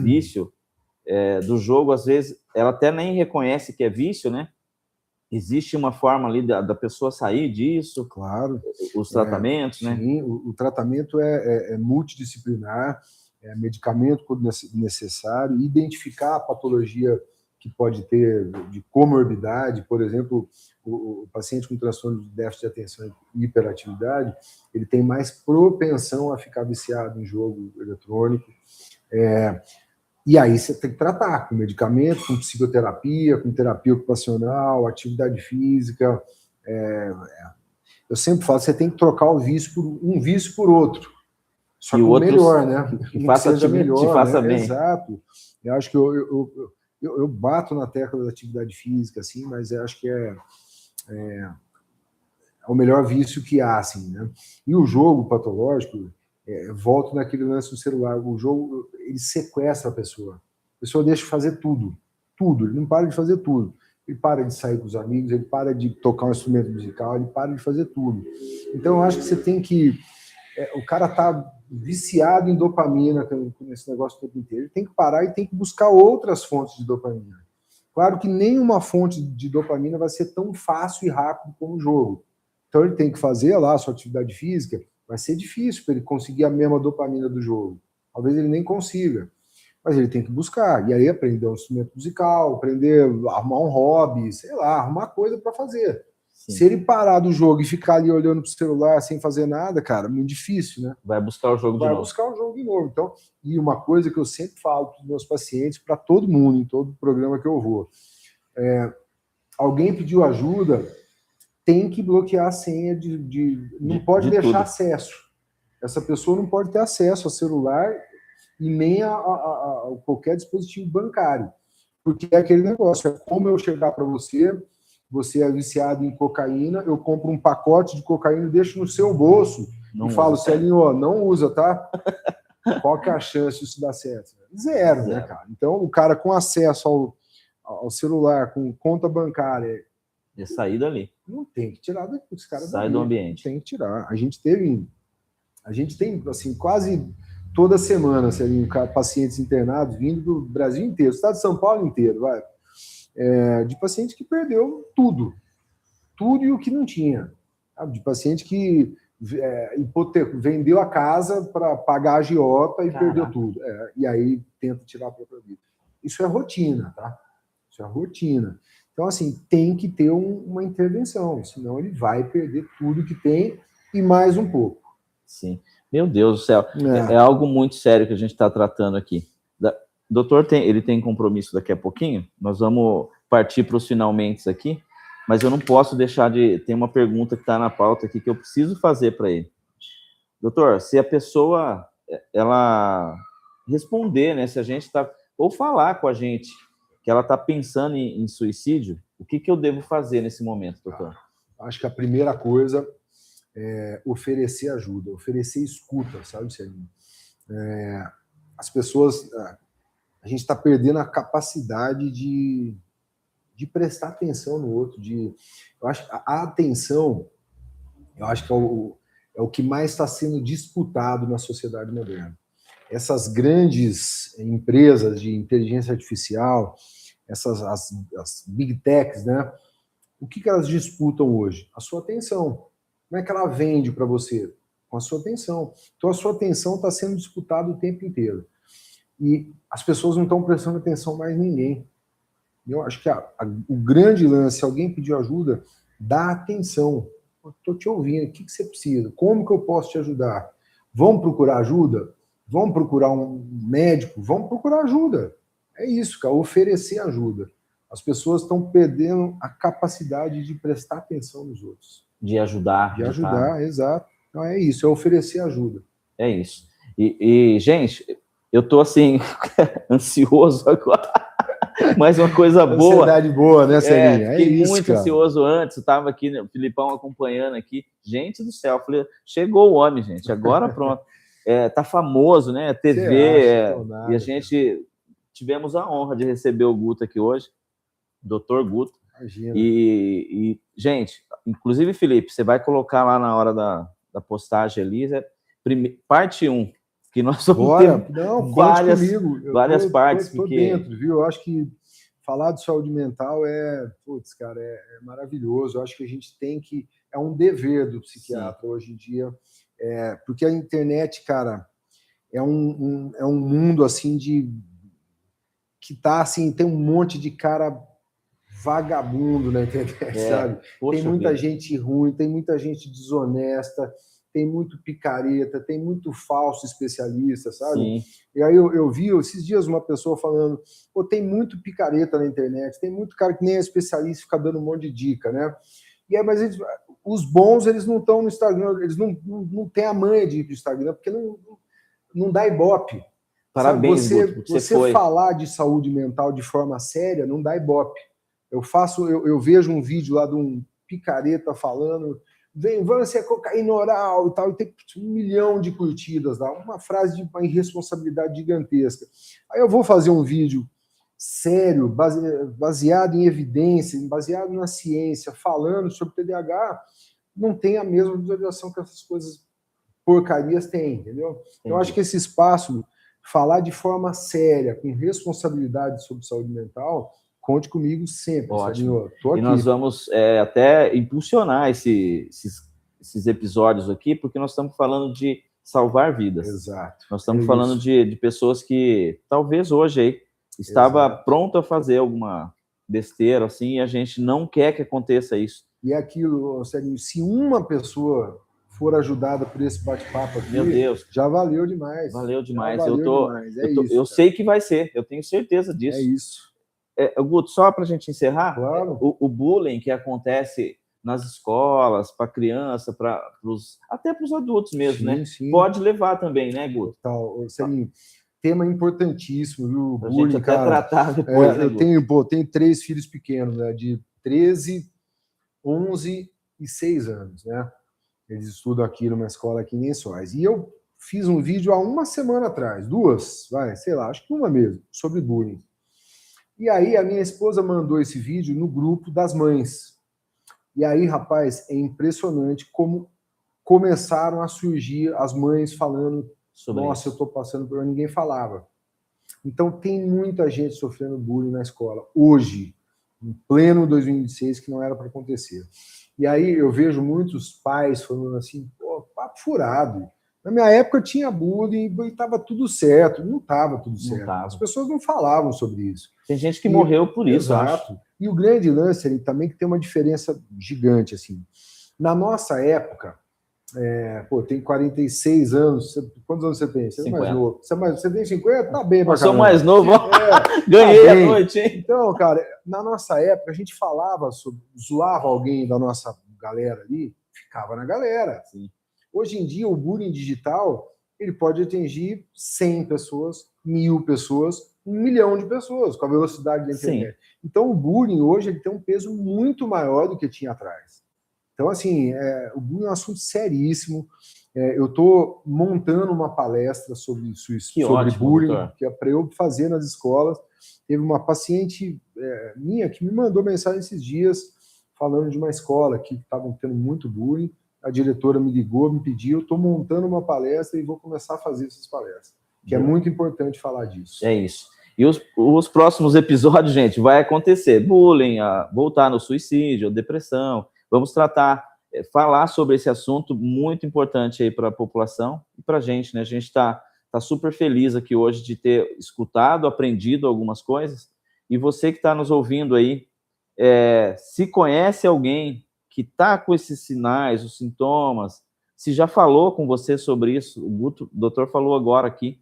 Speaker 1: vício do jogo, às vezes ela até nem reconhece que é vício, né? Existe uma forma ali da pessoa sair disso?
Speaker 2: Claro.
Speaker 1: Os tratamentos, né?
Speaker 2: Sim, o tratamento é multidisciplinar, medicamento quando necessário, identificar a patologia que pode ter de comorbidade, por exemplo, o paciente com transtorno de déficit de atenção e hiperatividade, ele tem mais propensão a ficar viciado em jogo eletrônico. E aí você tem que tratar com medicamento, com psicoterapia, com terapia ocupacional, atividade física. Eu sempre falo, você tem que trocar um vício por outro. Só que o melhor, né?
Speaker 1: Que faça melhor, te faça bem.
Speaker 2: Exato. Eu acho que eu bato na tecla da atividade física, assim, mas eu acho que é o melhor vício que há, assim, né? E o jogo patológico, volto naquele lance do celular, o jogo, ele sequestra a pessoa deixa de fazer tudo, ele não para de fazer tudo, ele para de sair com os amigos, ele para de tocar um instrumento musical, ele para de fazer tudo. Então eu acho que você tem que, o cara tá viciado em dopamina com esse negócio o tempo inteiro, ele tem que parar e tem que buscar outras fontes de dopamina. Claro que nenhuma fonte de dopamina vai ser tão fácil e rápido como o jogo. Então ele tem que fazer lá a sua atividade física, vai ser difícil para ele conseguir a mesma dopamina do jogo. Talvez ele nem consiga. Mas ele tem que buscar, e aí aprender um instrumento musical, aprender a arrumar um hobby, sei lá, arrumar coisa para fazer. Sim. Se ele parar do jogo e ficar ali olhando pro celular sem fazer nada, cara, muito difícil, né?
Speaker 1: Vai buscar o jogo de novo.
Speaker 2: Vai buscar o jogo de novo. Então, e uma coisa que eu sempre falo para os meus pacientes, para todo mundo, em todo programa que eu vou, alguém pediu ajuda, tem que bloquear a senha não pode deixar tudo. Acesso. Essa pessoa não pode ter acesso ao celular e nem a qualquer dispositivo bancário. Porque é aquele negócio, é como eu chegar para você é viciado em cocaína, eu compro um pacote de cocaína e deixo no seu bolso não e falo, Celinho, ó, não usa, tá? Qual que é a chance disso dar certo? Zero, né, cara? Então, o cara com acesso ao celular, com conta bancária...
Speaker 1: É sair dali.
Speaker 2: Não tem que tirar dos caras
Speaker 1: Sai do ambiente.
Speaker 2: Tem que tirar. A gente tem, assim, quase toda semana, Celinho, pacientes internados vindo do Brasil inteiro, estado de São Paulo inteiro, vai. De paciente que perdeu tudo e o que não tinha, sabe? De paciente que vendeu a casa para pagar a agiota e perdeu tudo, e aí tenta tirar a própria vida. Isso é rotina, tá? Isso é rotina. Então, assim, tem que ter uma intervenção, senão ele vai perder tudo que tem e mais um pouco.
Speaker 1: Sim. Meu Deus do céu, é algo muito sério que a gente está tratando aqui. Doutor, ele tem compromisso daqui a pouquinho, nós vamos partir para os finalmente aqui, mas eu não posso deixar de... Tem uma pergunta que está na pauta aqui que eu preciso fazer para ele. Doutor, se a pessoa, ela responder, né, se a gente está... Ou falar com a gente que ela está pensando em suicídio, o que eu devo fazer nesse momento, doutor?
Speaker 2: Acho que a primeira coisa é oferecer ajuda, oferecer escuta, sabe, Celinho? As pessoas... A gente está perdendo a capacidade de prestar atenção no outro. Eu acho que a atenção, eu acho que é o que mais está sendo disputado na sociedade moderna. Essas grandes empresas de inteligência artificial, as big techs, né? O que elas disputam hoje? A sua atenção. Como é que ela vende para você? Com a sua atenção. Então, a sua atenção está sendo disputada o tempo inteiro. E as pessoas não estão prestando atenção mais em ninguém. Eu acho que o grande lance, se alguém pedir ajuda, dá atenção. Estou te ouvindo, o que você precisa? Como que eu posso te ajudar? Vamos procurar ajuda? Vamos procurar um médico? Vamos procurar ajuda. É isso, cara, oferecer ajuda. As pessoas estão perdendo a capacidade de prestar atenção nos outros.
Speaker 1: De ajudar.
Speaker 2: De ajudar, exato. Então é isso, é oferecer ajuda.
Speaker 1: É isso. E gente... Eu tô, assim, ansioso agora. Mais uma coisa boa.
Speaker 2: Ansiedade boa, né, Celinho?
Speaker 1: Fiquei muito ansioso antes. Eu tava aqui, né, o Filipão acompanhando aqui. Gente do céu. Falei, chegou o homem, gente. Agora pronto. Tá famoso, né? TV. E a gente tivemos a honra de receber o Guto aqui hoje. Dr. Guto.
Speaker 2: Imagina.
Speaker 1: E, gente, inclusive, Felipe, você vai colocar lá na hora da postagem ali, parte 1. Que nós vamos ter várias partes.
Speaker 2: Estou dentro, viu? Eu acho que falar de saúde mental é maravilhoso. Eu acho que a gente tem que... É um dever do psiquiatra hoje em dia. Porque a internet, cara, é um mundo, assim, que tá, assim, tem um monte de cara vagabundo na internet, sabe? Tem muita gente ruim, tem muita gente desonesta, tem muito picareta, tem muito falso especialista, sabe?
Speaker 1: Sim.
Speaker 2: E aí eu vi esses dias uma pessoa falando, pô, tem muito picareta na internet, tem muito cara que nem é especialista e fica dando um monte de dica, né? E aí, mas os bons, eles não estão no Instagram, eles não têm a manha de ir pro Instagram, porque não dá ibope.
Speaker 1: Parabéns,
Speaker 2: você falar de saúde mental de forma séria, não dá ibope. Eu vejo um vídeo lá de um picareta falando... Vamos ser cocaína oral e tal, e tem 1 milhão de curtidas lá, uma frase de uma irresponsabilidade gigantesca. Aí eu vou fazer um vídeo sério, baseado em evidência, baseado na ciência, falando sobre TDAH, não tem a mesma visualização que essas coisas porcarias têm, entendeu? Eu acho que esse espaço, falar de forma séria, com responsabilidade sobre saúde mental... Conte comigo sempre.
Speaker 1: Ótimo. Tô aqui. E nós vamos até impulsionar esses episódios aqui, porque nós estamos falando de salvar vidas.
Speaker 2: Exato.
Speaker 1: Nós estamos falando de pessoas que talvez hoje aí estava pronto a fazer alguma besteira assim, e a gente não quer que aconteça isso.
Speaker 2: E é aquilo, Celinho, se uma pessoa for ajudada por esse bate-papo aqui,
Speaker 1: meu Deus,
Speaker 2: já valeu demais.
Speaker 1: Valeu demais.
Speaker 2: Demais.
Speaker 1: Eu sei que vai ser, eu tenho certeza disso.
Speaker 2: É isso.
Speaker 1: Guto, só para a gente encerrar,
Speaker 2: claro.
Speaker 1: o bullying que acontece nas escolas, para criança, até para os adultos mesmo, sim, né? Sim. Pode levar também, né, Guto?
Speaker 2: Total. Celinho, tema importantíssimo, viu?
Speaker 1: A gente até tratar depois, né,
Speaker 2: eu tenho 3 filhos pequenos, né? De 13, 11 e 6 anos, né? Eles estudam aqui numa escola aqui em Lençóis. E eu fiz um vídeo há uma semana atrás, 2, sei lá, acho que uma mesmo, sobre bullying. E aí a minha esposa mandou esse vídeo no grupo das mães. E aí, rapaz, é impressionante como começaram a surgir as mães falando sobre nossa, eu tô passando por... Ninguém falava. Então tem muita gente sofrendo bullying na escola. Hoje, em pleno 2026, que não era para acontecer. E aí eu vejo muitos pais falando assim, pô, papo furado. Na minha época tinha bullying e estava tudo certo. Não estava tudo certo. As pessoas não falavam sobre isso.
Speaker 1: Tem gente que morreu por isso,
Speaker 2: exato. Acho. E o grande lance ali também que tem uma diferença gigante, assim. Na nossa época, tem 46 anos. Quantos anos você tem? Você é mais novo. Você tem 50? Tá bem pra caramba.
Speaker 1: Eu sou mais novo. Ganhei a noite, hein?
Speaker 2: Então, cara, na nossa época, a gente falava, zoava alguém da nossa galera ali, ficava na galera. Sim. Hoje em dia, o bullying digital, ele pode atingir 100 pessoas, 1000 pessoas, 1 milhão de pessoas, com a velocidade da internet. Sim. Então, o bullying hoje ele tem um peso muito maior do que tinha atrás. Então, assim, o bullying é um assunto seríssimo. Eu estou montando uma palestra sobre bullying, doutor, que é para eu fazer nas escolas. Teve uma paciente minha que me mandou mensagem esses dias falando de uma escola que estavam tendo muito bullying. A diretora me ligou, me pediu, eu estou montando uma palestra e vou começar a fazer essas palestras, que é muito importante falar disso.
Speaker 1: É isso. E os próximos episódios, gente, vai acontecer bullying, voltar no suicídio, depressão. Vamos falar sobre esse assunto muito importante aí para a população e para a gente, né? A gente está super feliz aqui hoje de ter escutado, aprendido algumas coisas. E você que está nos ouvindo aí, se conhece alguém que está com esses sinais, os sintomas, se já falou com você sobre isso, o doutor falou agora aqui,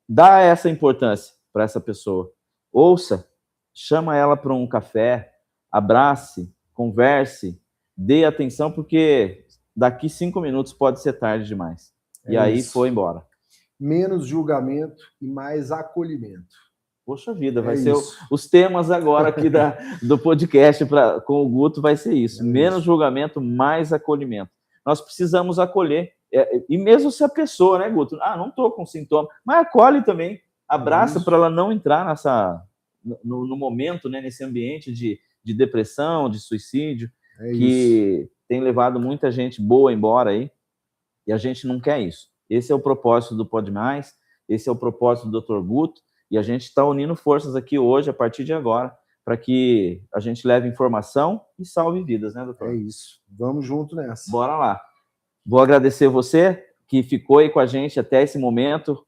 Speaker 1: dá essa importância para essa pessoa. Ouça, chama ela para um café, abrace, converse, dê atenção, porque daqui 5 minutos pode ser tarde demais. E aí isso. Foi embora.
Speaker 2: Menos julgamento e mais acolhimento.
Speaker 1: Poxa vida, vai ser os temas agora aqui do podcast com o Guto, vai ser isso. Menos julgamento, mais acolhimento. Nós precisamos acolher. E mesmo se a pessoa, né, Guto? Não estou com sintoma, mas acolhe também. Abraça para ela não entrar no momento, né, nesse ambiente de depressão, de suicídio, que tem levado muita gente boa embora aí. E a gente não quer isso. Esse é o propósito do Pode Mais, esse é o propósito do Dr. Guto. E a gente está unindo forças aqui hoje, a partir de agora, para que a gente leve informação e salve vidas, né, doutor?
Speaker 2: É isso. Vamos junto nessa.
Speaker 1: Bora lá. Vou agradecer você que ficou aí com a gente até esse momento,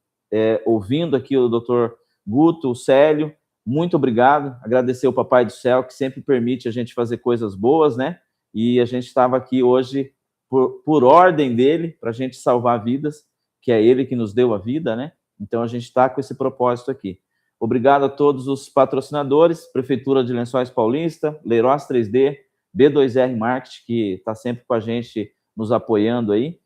Speaker 1: ouvindo aqui o doutor Guto, o Célio. Muito obrigado. Agradecer o Papai do Céu, que sempre permite a gente fazer coisas boas, né? E a gente estava aqui hoje por ordem dele, para a gente salvar vidas, que é ele que nos deu a vida, né? Então, a gente está com esse propósito aqui. Obrigado a todos os patrocinadores, Prefeitura de Lençóis Paulista, Leiroz 3D, B2R Marketing, que está sempre com a gente nos apoiando aí.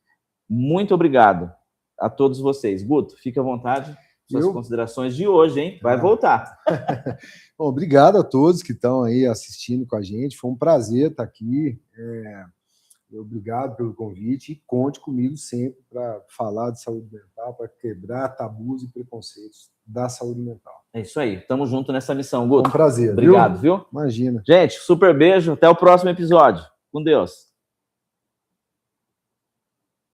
Speaker 1: Muito obrigado a todos vocês. Guto, fique à vontade, suas considerações de hoje, hein? Vai voltar.
Speaker 2: Bom, obrigado a todos que estão aí assistindo com a gente. Foi um prazer estar aqui. Obrigado pelo convite e conte comigo sempre para falar de saúde mental, para quebrar tabus e preconceitos da saúde mental.
Speaker 1: É isso aí. Tamo junto nessa missão, Guto.
Speaker 2: Um prazer.
Speaker 1: Obrigado, viu?
Speaker 2: Imagina.
Speaker 1: Gente, super beijo. Até o próximo episódio. Com Deus.